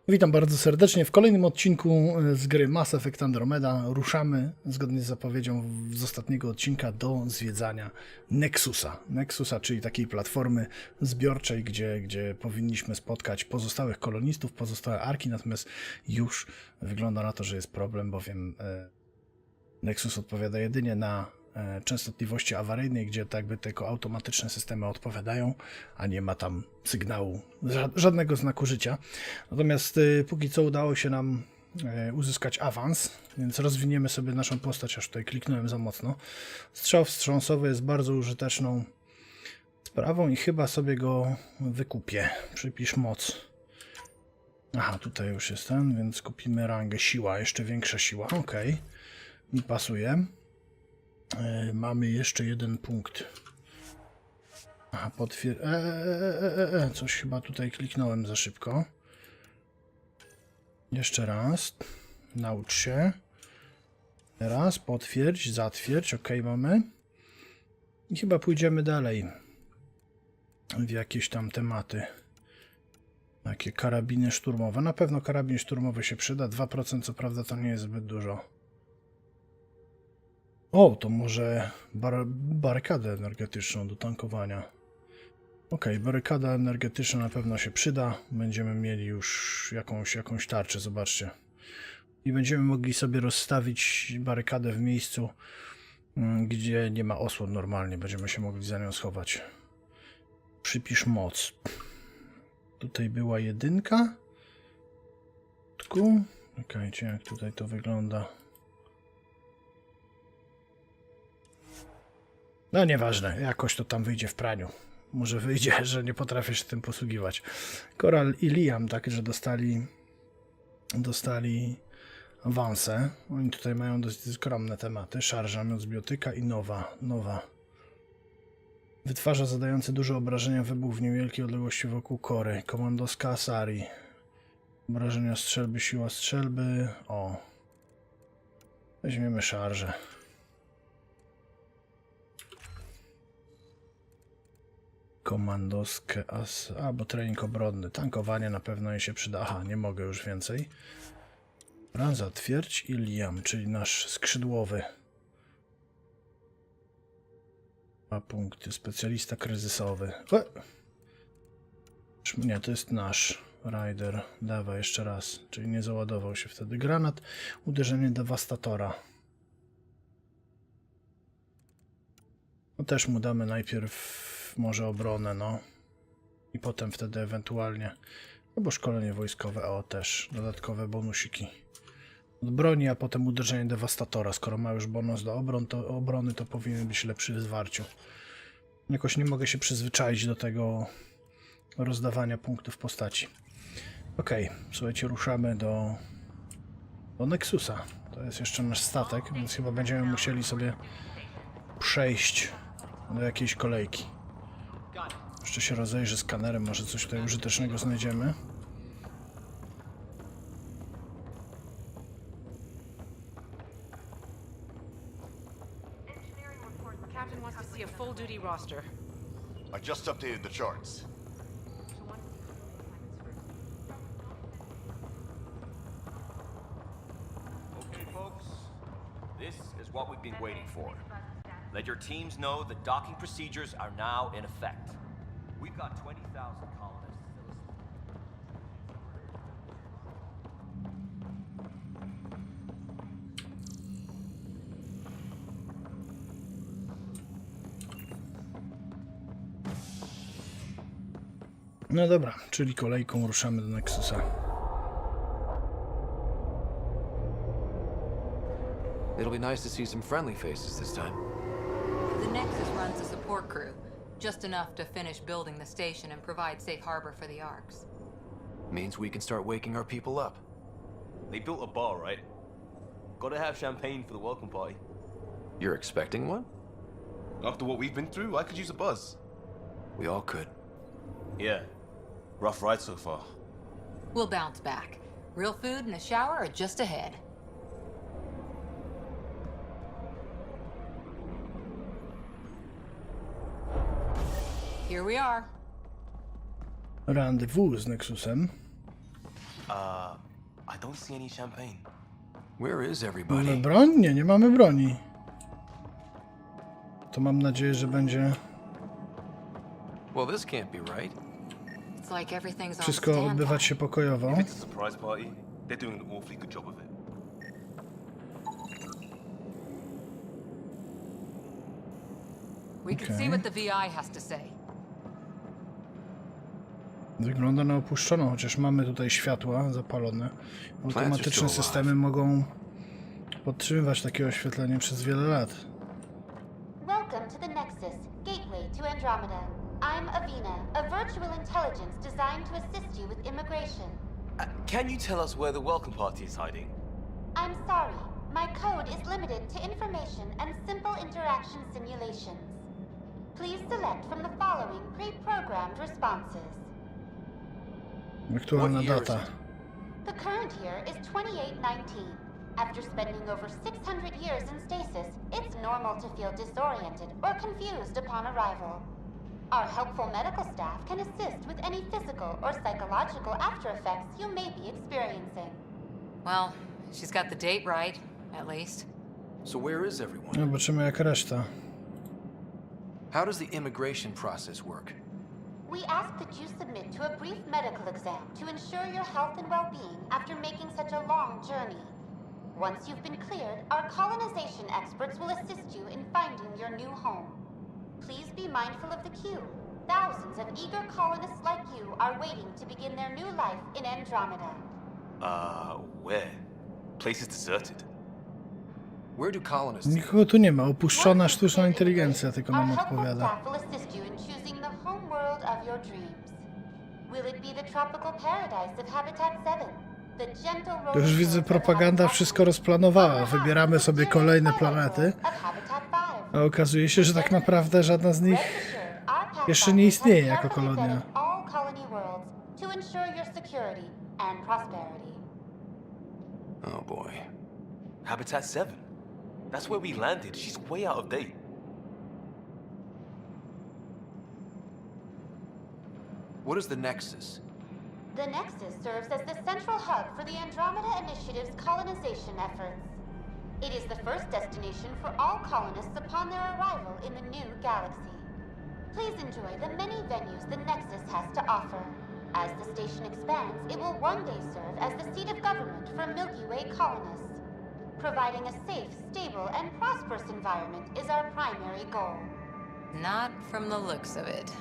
Witam bardzo serdecznie w kolejnym odcinku z gry Mass Effect Andromeda. Ruszamy, zgodnie z zapowiedzią z ostatniego odcinka, do zwiedzania Nexusa. Nexusa, czyli takiej platformy zbiorczej, gdzie powinniśmy spotkać pozostałych kolonistów, pozostałe arki, natomiast już wygląda na to, że jest problem, bowiem Nexus odpowiada jedynie na częstotliwości awaryjnej, gdzie tak jakby tylko automatyczne systemy odpowiadają, a nie ma tam sygnału, żadnego znaku życia. Natomiast póki co udało się nam uzyskać awans, więc rozwiniemy sobie naszą postać, aż tutaj kliknąłem za mocno. Strzał wstrząsowy jest bardzo użyteczną sprawą i chyba sobie go wykupię. Przypisz moc. Aha, tutaj już jest ten, więc kupimy rangę siła, jeszcze większa siła. Ok, mi pasuje. Mamy jeszcze jeden punkt. Aha, coś chyba tutaj kliknąłem za szybko. Jeszcze raz. Naucz się. Teraz potwierdź, zatwierdź. Ok, mamy. I chyba pójdziemy dalej w jakieś tam tematy. Takie karabiny szturmowe. Na pewno karabin szturmowy się przyda. 2% co prawda to nie jest zbyt dużo. O, to może barykadę energetyczną do tankowania. Ok, barykada energetyczna na pewno się przyda. Będziemy mieli już jakąś tarczę, zobaczcie. I będziemy mogli sobie rozstawić barykadę w miejscu, gdzie nie ma osłon normalnie. Będziemy się mogli za nią schować. Przypisz moc. Tutaj była jedynka. Czekajcie, jak tutaj to wygląda. No nieważne, jakoś to tam wyjdzie w praniu. Może wyjdzie, że nie potrafię się tym posługiwać. Koral i Liam także dostali awanse. Oni tutaj mają dość skromne tematy. Szarża, moc biotyka i nowa. Wytwarza zadający duże obrażenia wybuch w niewielkiej odległości wokół kory. Komandoska Asari. Obrażenia strzelby, siła strzelby. O. Weźmiemy szarżę. Komandoskę bo trening obronny. Tankowanie na pewno jej się przyda. Aha, nie mogę już więcej. Zatwierdź i Liam, czyli nasz skrzydłowy. 2 punkty. Specjalista kryzysowy. Nie, to jest nasz Rider. Dawaj jeszcze raz. Czyli nie załadował się wtedy granat. Uderzenie dewastatora. No też mu damy najpierw może obronę, no. I potem wtedy ewentualnie, albo szkolenie wojskowe, o też, dodatkowe bonusiki. Od broni, a potem uderzenie dewastatora. Skoro ma już bonus do obrony, to powinien być lepszy w zwarciu. Jakoś nie mogę się przyzwyczaić do tego rozdawania punktów postaci. Ok, słuchajcie, ruszamy do Nexusa. To jest jeszcze nasz statek, więc chyba będziemy musieli sobie przejść do jakiejś kolejki. Jeszcze się rozejrzę skanerem, może coś tutaj użytecznego znajdziemy. Captain wants to see a full duty roster. I just updated the charts. Okay, folks. This is what we've been waiting for. Let your teams know that docking procedures are now in effect. We've got 20,000 colonists. No dobra, czyli kolejką ruszamy do Nexusa. It'll be nice to see some friendly faces this time. The Nexus runs a support crew, just enough to finish building the station and provide safe harbor for the Arks. Means we can start waking our people up. They built a bar, right? Gotta have champagne for the welcome party. You're expecting one? After what we've been through, I could use a buzz. We all could. Yeah. Rough ride so far. We'll bounce back. Real food and a shower are just ahead. Here we are. Rendezvous z Nexusem. I don't see any champagne. Where is Mamy everybody? broń? Nie, nie mamy broni. To mam nadzieję, że będzie Well, this can't be right. It's like everything's on wszystko standby. odbywać się pokojowo. If it's a surprise party, they're doing an awfully good job of it. We can see Okay. what the VI has to say. Wygląda na opuszczoną, chociaż mamy tutaj światła zapalone. Automatyczne systemy mogą podtrzymywać takie oświetlenie przez wiele lat. Welcome to the Nexus, gateway to Andromeda. I'm Avina, a virtual intelligence designed to assist you with immigration. Can you tell us where the welcome party is hiding? I'm sorry, my code is limited to information and simple interaction simulations. Please select from the following pre-programmed responses. Aktualna What year is data. it? The current year is 2819. After spending over 600 years in stasis, it's normal to feel disoriented or confused upon arrival. Our helpful medical staff can assist with any physical or psychological after effects you may be experiencing. Well, she's got the date right, at least. So where is everyone? Zobaczymy jak reszta. How does the immigration process work? We ask that you submit to a brief medical exam to ensure your health and well-being after making such a long journey. Once you've been cleared, our colonization experts will assist you in finding your new home. Please be mindful of the queue. Thousands of eager colonists like you are waiting to begin their new life in Andromeda. Where? Place is deserted. Where do colonists Nikogo tu nie ma. Opuszczona sztuczna inteligencja tylko Our nam helpful odpowiada. staff will assist you in choosing the home world of your dreams. Will it be the tropical paradise of Habitat 7? The gentle roller Już widzę, coaster of propaganda Habitat wszystko 6? rozplanowała. Wybieramy sobie kolejne planety, Of Habitat 5? a okazuje się, że tak naprawdę żadna z nich Rest assured, our jeszcze nie pathfinders istnieje have jako carefully kolonia. vetted all colony worlds to ensure your security and prosperity. Oh boy. Habitat 7. That's where we landed. She's way out of date. What is the Nexus? The Nexus serves as the central hub for the Andromeda Initiative's colonization efforts. It is the first destination for all colonists upon their arrival in the new galaxy. Please enjoy the many venues the Nexus has to offer. As the station expands, it will one day serve as the seat of government for Milky Way colonists. Providing a safe, stable, and prosperous environment is our primary goal. Not from the looks of it.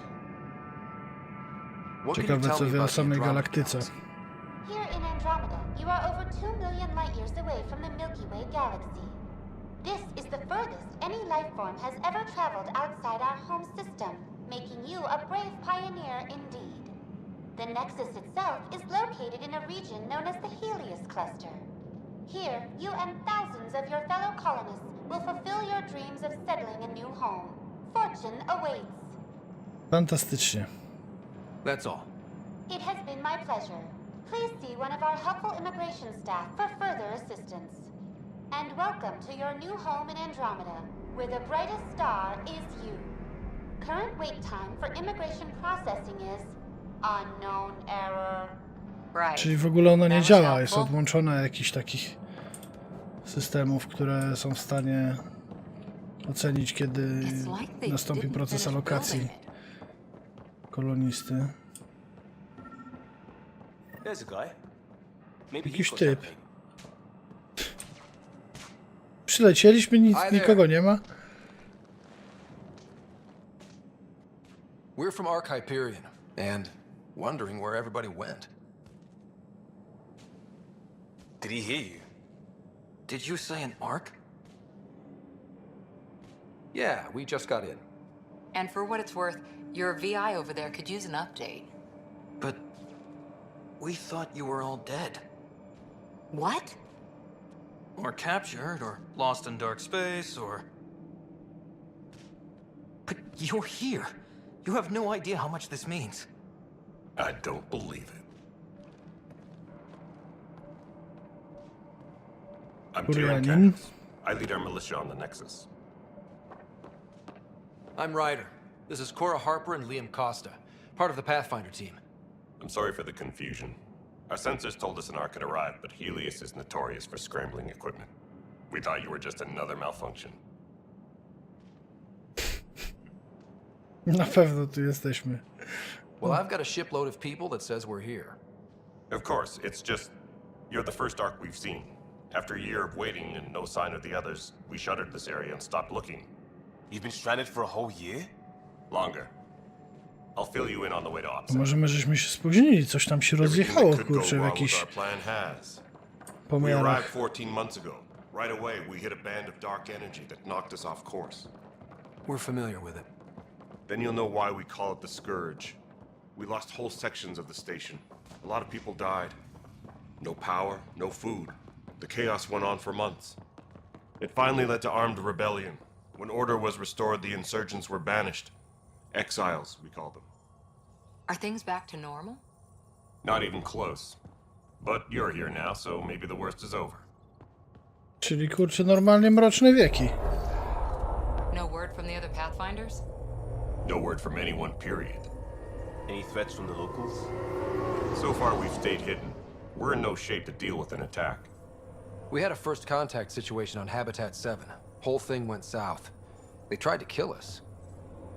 What can you Ciekawe tell co me wie o about the samej Andromeda galaktyce. galaxy? Here in Andromeda, you are over 2 million light years away from the Milky Way galaxy. This is the furthest any life form has ever traveled outside our home system, making you a brave pioneer indeed. The Nexus itself is located in a region known as the Helios Cluster. Here, you and thousands of your fellow colonists will fulfill your dreams of settling a new home. Fortune awaits. Fantastycznie. That's all. It has been my pleasure. Please see one of our helpful immigration staff for further assistance. And welcome to your new home in Andromeda, where the brightest star is you. Current wait time for immigration processing is unknown error. Right. Czyli w ogóle ono nie That was działa, jest helpful. odłączone jakichś takich systemów, które są w stanie ocenić, kiedy It's like they nastąpi didn't proces finish alokacji building it. kolonisty. There's a guy. Maybe he's Jakiś got typ. champagne. Przylecieliśmy, nic, Hi there. nikogo nie ma. We're from Ark Hyperion, and wondering where everybody went. Did he hear you? Did you say an Ark? Yeah, we just got in. And for what it's worth, your VI over there could use an update. But we thought you were all dead. What? Or captured, or lost in dark space, or... But you're here. You have no idea how much this means. I don't believe it. I'm Tyrion Kurianin. Cax. I lead our militia on the Nexus. I'm Ryder. This is Cora Harper and Liam Costa, part of the Pathfinder team. I'm sorry for the confusion. Our sensors told us an Ark had arrived, but Helios is notorious for scrambling equipment. We thought you were just another malfunction. Na pewno tu jesteśmy. Well, I've got a shipload of people that says we're here. Of course, it's just... You're the first Ark we've seen. After a year of waiting and no sign of the others, we shuttered this area and stopped looking. You've been stranded for a whole year? Longer. I'll fill you in on the way to To Ops. może my żeśmy się spóźnili, coś tam się rozjechało, Everything that could kurczę, go w wrong with jakichś our plan has. We pomiarach. arrived 14 months ago. Right away, we hit a band of dark energy that knocked us off course. We're familiar with it. Then you'll know why we call it the Scourge. We lost whole sections of the station. A lot of people died. No power, no food. The chaos went on for months. It finally led to armed rebellion. When order was restored, the insurgents were banished. Exiles, we call them. Are things back to normal? Not even close. But you're here now, so maybe the worst is over. Czyli kurczę, normalnie mroczne wieki. No word from the other Pathfinders? No word from anyone, period. Any threats from the locals? So far, we've stayed hidden. We're in no shape to deal with an attack. We had a first contact situation on Habitat 7. Whole thing went south. They tried to kill us.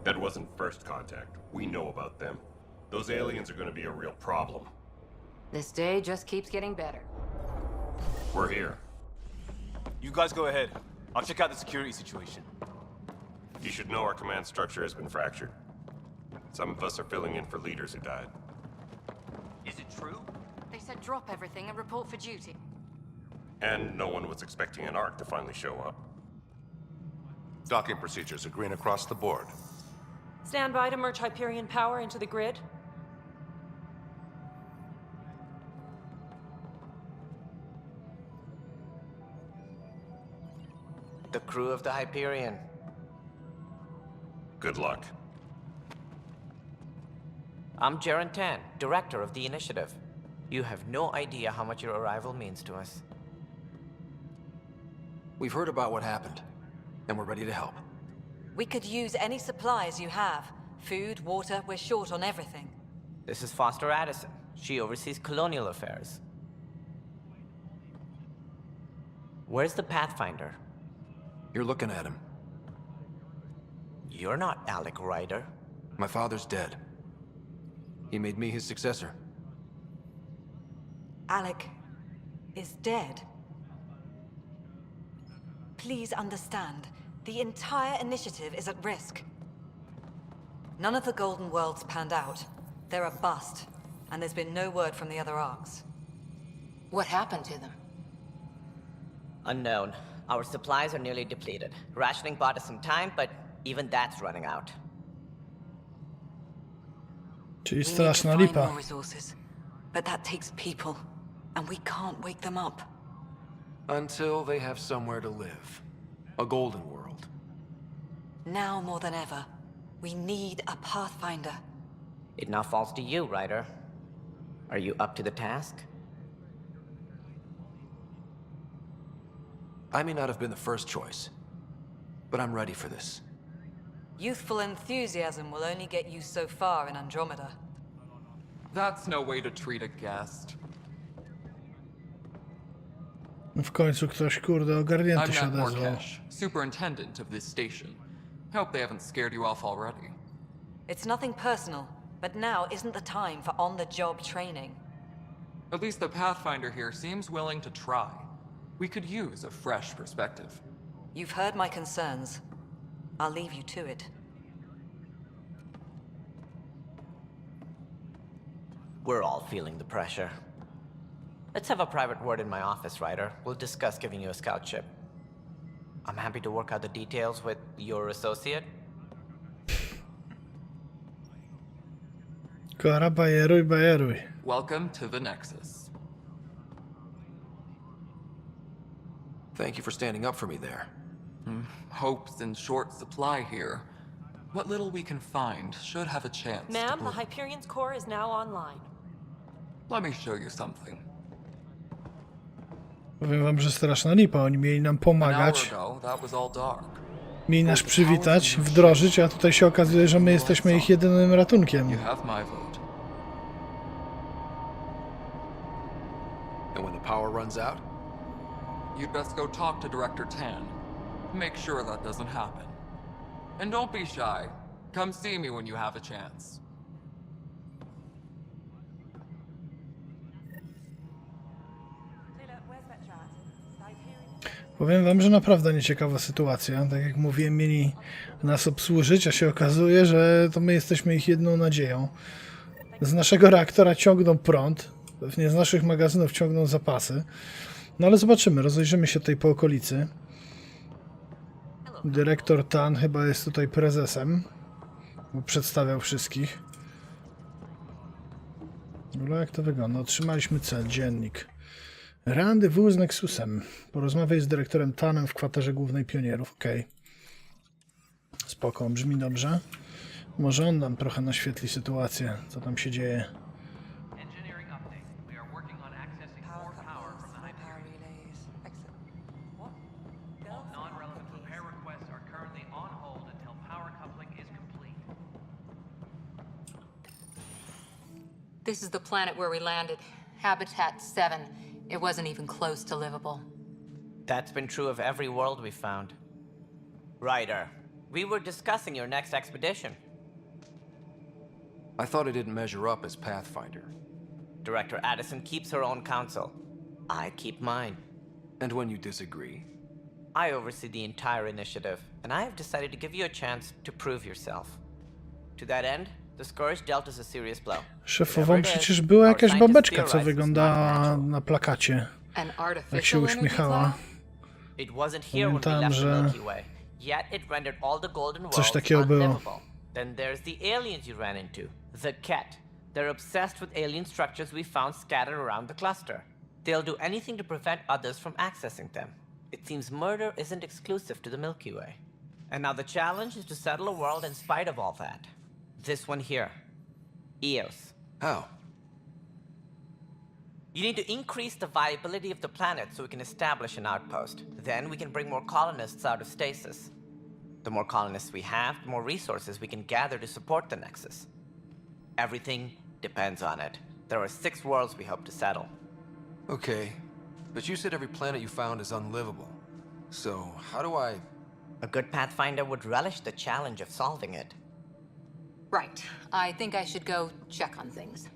That wasn't first contact. We know about them. Those aliens are going to be a real problem. This day just keeps getting better. We're here. You guys go ahead. I'll check out the security situation. You should know our command structure has been fractured. Some of us are filling in for leaders who died. Is it true? They said drop everything and report for duty. And no one was expecting an Ark to finally show up. Docking procedures are green across the board. Stand by to merge Hyperion power into the grid. The crew of the Hyperion. Good luck. I'm Jaren Tan, director of the initiative. You have no idea how much your arrival means to us. We've heard about what happened, and we're ready to help. We could use any supplies you have. Food, water, we're short on everything. This is Foster Addison. She oversees colonial affairs. Where's the Pathfinder? You're looking at him. You're not Alec Ryder. My father's dead. He made me his successor. Alec is dead. Please understand, the entire initiative is at risk. None of the Golden Worlds panned out. They're a bust, and there's been no word from the other arcs. What happened to them? Unknown. Our supplies are nearly depleted. Rationing bought us some time, but even that's running out. Czyli We need to straszna find lipa. more resources, but that takes people, and we can't wake them up. Until they have somewhere to live. A golden world. Now more than ever, we need a Pathfinder. It now falls to you, Ryder. Are you up to the task? I may not have been the first choice, but I'm ready for this. Youthful enthusiasm will only get you so far in Andromeda. That's no way to treat a guest. W końcu ktoś, kurde, ogarnięty się I'm Matt odezwał. Morkesh, superintendent of this station. Hope they haven't scared you off already. It's nothing personal, but now isn't the time for on-the-job training. At least the Pathfinder here seems willing to try. We could use a fresh perspective. You've heard my concerns. I'll leave you to it. We're all feeling the pressure. Let's have a private word in my office, Ryder. We'll discuss giving you a scout ship. I'm happy to work out the details with your associate. Kora, bajeruj, bajeruj. Welcome to the Nexus. Thank you for standing up for me there. Hope's in short supply here. What little we can find should have a chance. Ma'am, the Hyperion's core is now online. Let me show you something. Powiem wam, że straszna lipa. Oni mieli nam pomagać. An hour ago, that was all dark. Mieli nas przywitać, wdrożyć, a tutaj się okazuje, że my jesteśmy ich jedynym ratunkiem. You have my vote. And when the power runs out? You'd best go talk to Director Tan. Make sure that doesn't happen. And don't be shy. Come see me when you have a chance. Powiem wam, że naprawdę nieciekawa sytuacja. Tak jak mówiłem, mieli nas obsłużyć, a się okazuje, że to my jesteśmy ich jedną nadzieją. Z naszego reaktora ciągną prąd, pewnie z naszych magazynów ciągną zapasy. No ale zobaczymy, rozejrzymy się tutaj po okolicy. Dyrektor Tan chyba jest tutaj prezesem. Przedstawiał wszystkich. No jak to wygląda? Otrzymaliśmy cel, dziennik. Rendezvous z Nexusem. Porozmawiaj z dyrektorem Tanem w kwaterze głównej pionierów. Okej. Spoko, brzmi dobrze. Może on nam trochę naświetli sytuację, co tam się dzieje. This is the planet where we landed. Habitat 7. It wasn't even close to livable. That's been true of every world we found. Ryder, we were discussing your next expedition. I thought it didn't measure up as Pathfinder. Director Addison keeps her own counsel. I keep mine. And when you disagree? I oversee the entire initiative, and I have decided to give you a chance to prove yourself. To that end, the Scourge dealt us a serious blow. Szefową przecież była jakaś babeczka, co wyglądała na plakacie. Jak się uśmiechała. Pamiętam, że coś takiego było. Then there's the aliens you ran into, the Ket. They're obsessed with alien structures we found scattered around the cluster. They'll do anything to prevent others from accessing them. It seems murder isn't exclusive to the Milky Way. And now the challenge is to settle a world in spite of all that. This one here. Eos. How? You need to increase the viability of the planet so we can establish an outpost. Then we can bring more colonists out of stasis. The more colonists we have, the more resources we can gather to support the Nexus. Everything depends on it. There are 6 worlds we hope to settle. Okay, but you said every planet you found is unlivable. So, how do I... A good Pathfinder would relish the challenge of solving it. Right. I think I should go check on things.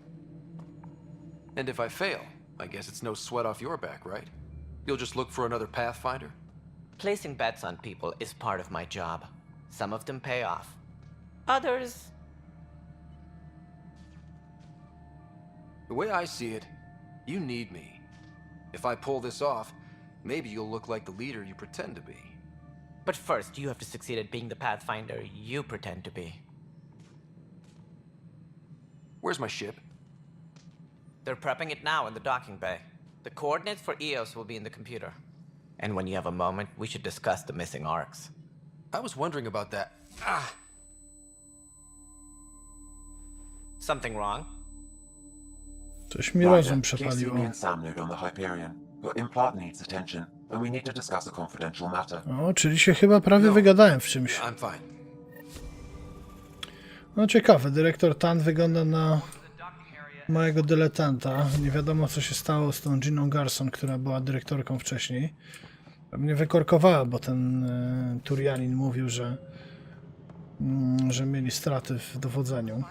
And if I fail, I guess it's no sweat off your back, right? You'll just look for another Pathfinder? Placing bets on people is part of my job. Some of them pay off. Others... The way I see it, you need me. If I pull this off, maybe you'll look like the leader you pretend to be. But first, you have to succeed at being the Pathfinder you pretend to be. Where's my ship? They're prepping it now in the docking bay. The coordinates for Eos will be in the computer. And when you have a moment, we should discuss the missing arcs. I was wondering about that. Ah! Something wrong? Coś mi rozum przepaliło. on the Hyperion. Your implant needs attention, and we need to discuss a confidential matter. O, czyli się chyba prawie wygadałem w czymś. I'm fine. No ciekawe, dyrektor Tan wygląda na małego dyletanta. Nie wiadomo, co się stało z tą Giną Garson, która była dyrektorką wcześniej. Pewnie wykorkowała, bo ten Turianin mówił, że mieli straty w dowodzeniu.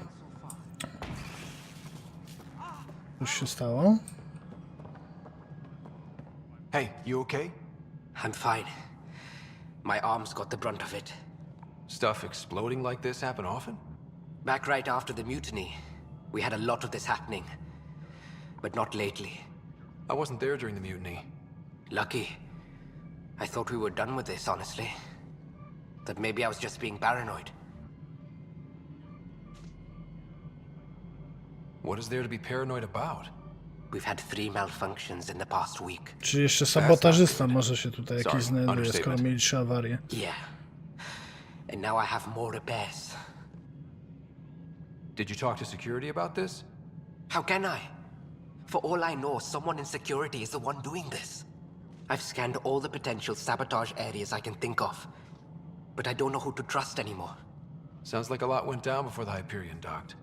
Coś się stało? Hey, you okay? I'm fine. My arms got the brunt of it. Stuff exploding like this happen often? Back right after the mutiny, we had a lot of this happening. But not lately. I wasn't there during the mutiny. Lucky. I thought we were done with this, honestly. That maybe I was just being paranoid. What is there to be paranoid about? We've had 3 malfunctions in the past week. Czy jeszcze sabotażysta może się tutaj jakiś znajduje, skoro mieli 3 awarie? Yeah. And now I have more repairs. Did you talk to security about this? How can I? For all I know, someone in security is the one doing this. I've scanned all the potential sabotage areas I can think of. But I don't know who to trust anymore. Sounds like a lot went down before the Hyperion docked.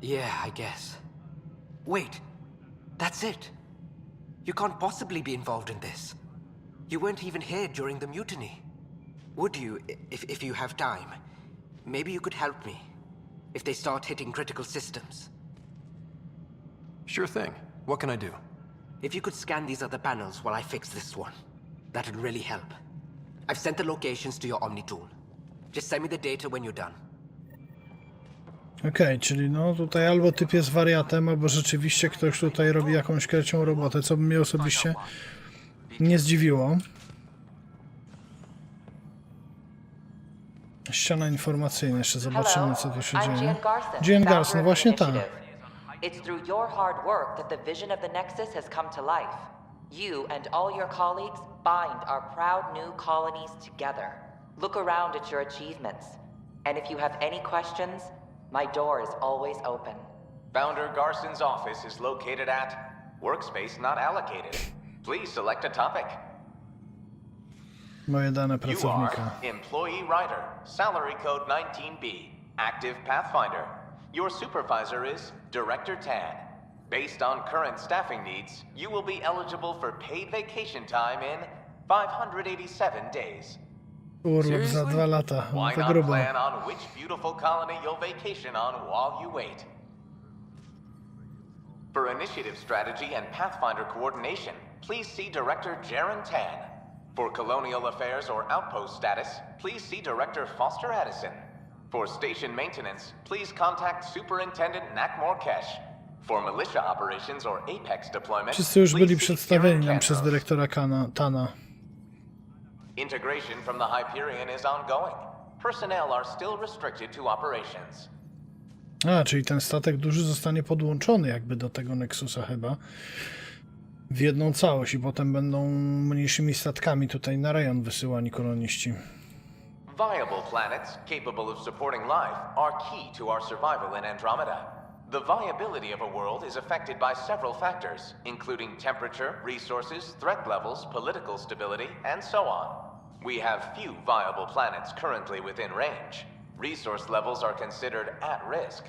Yeah, I guess. Wait. That's it. You can't possibly be involved in this. You weren't even here during the mutiny. Would you, if you have time? Maybe you could help me. If they start hitting critical systems. Sure thing. What can I do? If you could scan these other panels while I fix this one, that'd really help. I've sent the locations to your Omni tool. Just send me the data when you're done. Okej, czyli no tutaj albo typ jest wariatem, albo rzeczywiście ktoś tutaj robi jakąś krecią robotę, co by mnie osobiście nie zdziwiło. Ściana informacyjna, jeszcze zobaczymy, co tu się dzieje. Jane Garson, no właśnie tak. It's through your hard work that the vision of the Nexus has come to life. You and all your colleagues bind our proud new colonies together. Look around at your achievements. And if you have any questions, my door is always open. Founder Garson's office is located at workspace not allocated. Please select a topic. Moje dane You pracownika. are employee writer, salary code 19B, active Pathfinder. Your supervisor is Director Tan. Based on current staffing needs, you will be eligible for paid vacation time in 587 days. Urlop za 2 lata, no Why to not grubo. plan on which beautiful colony you'll vacation on while you wait? For initiative strategy and Pathfinder coordination, please see Director Jaren Tan. For colonial affairs or outpost status, please see Director Foster Addison. For station maintenance, please contact Superintendent Nakmor Kesh. For militia operations or Apex deployment, Wszyscy już byli please see przedstawieni nam Karen przez Kandros. dyrektora Tana. Integration from the Hyperion is ongoing. Personnel are still restricted to operations. A, czyli ten statek duży zostanie podłączony jakby do tego Nexusa chyba. W jedną całość i potem będą mniejszymi statkami tutaj na rejon wysyłani koloniści. Viable planets capable of supporting life are key to our survival in Andromeda. The viability of a world is affected by several factors, including temperature, resources, threat levels, political stability, and so on. We have few viable planets currently within range. Resource levels are considered at risk.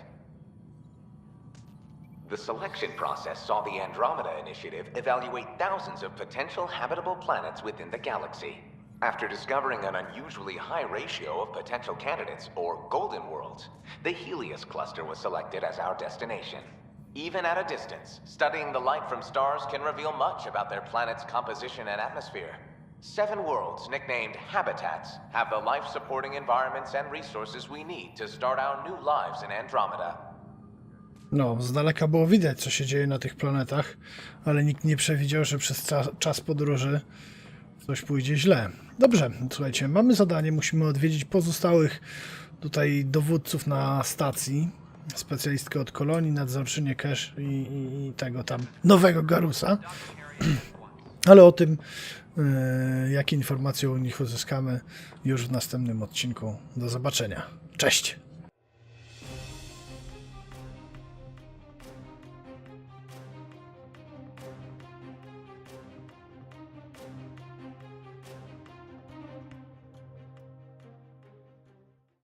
The selection process saw the Andromeda Initiative evaluate thousands of potential habitable planets within the galaxy. After discovering an unusually high ratio of potential candidates, or golden worlds, the Helios cluster was selected as our destination. Even at a distance, studying the light from stars can reveal much about their planet's composition and atmosphere. 7 worlds, nicknamed habitats, have the life-supporting environments and resources we need to start our new lives in Andromeda. No, z daleka było widać, co się dzieje na tych planetach, ale nikt nie przewidział, że przez czas podróży coś pójdzie źle. Dobrze, słuchajcie, mamy zadanie, musimy odwiedzić pozostałych tutaj dowódców na stacji, specjalistkę od kolonii, nadzorczynię Cash i tego tam nowego Garusa. Ale o tym, jakie informacje u nich uzyskamy już w następnym odcinku. Do zobaczenia. Cześć!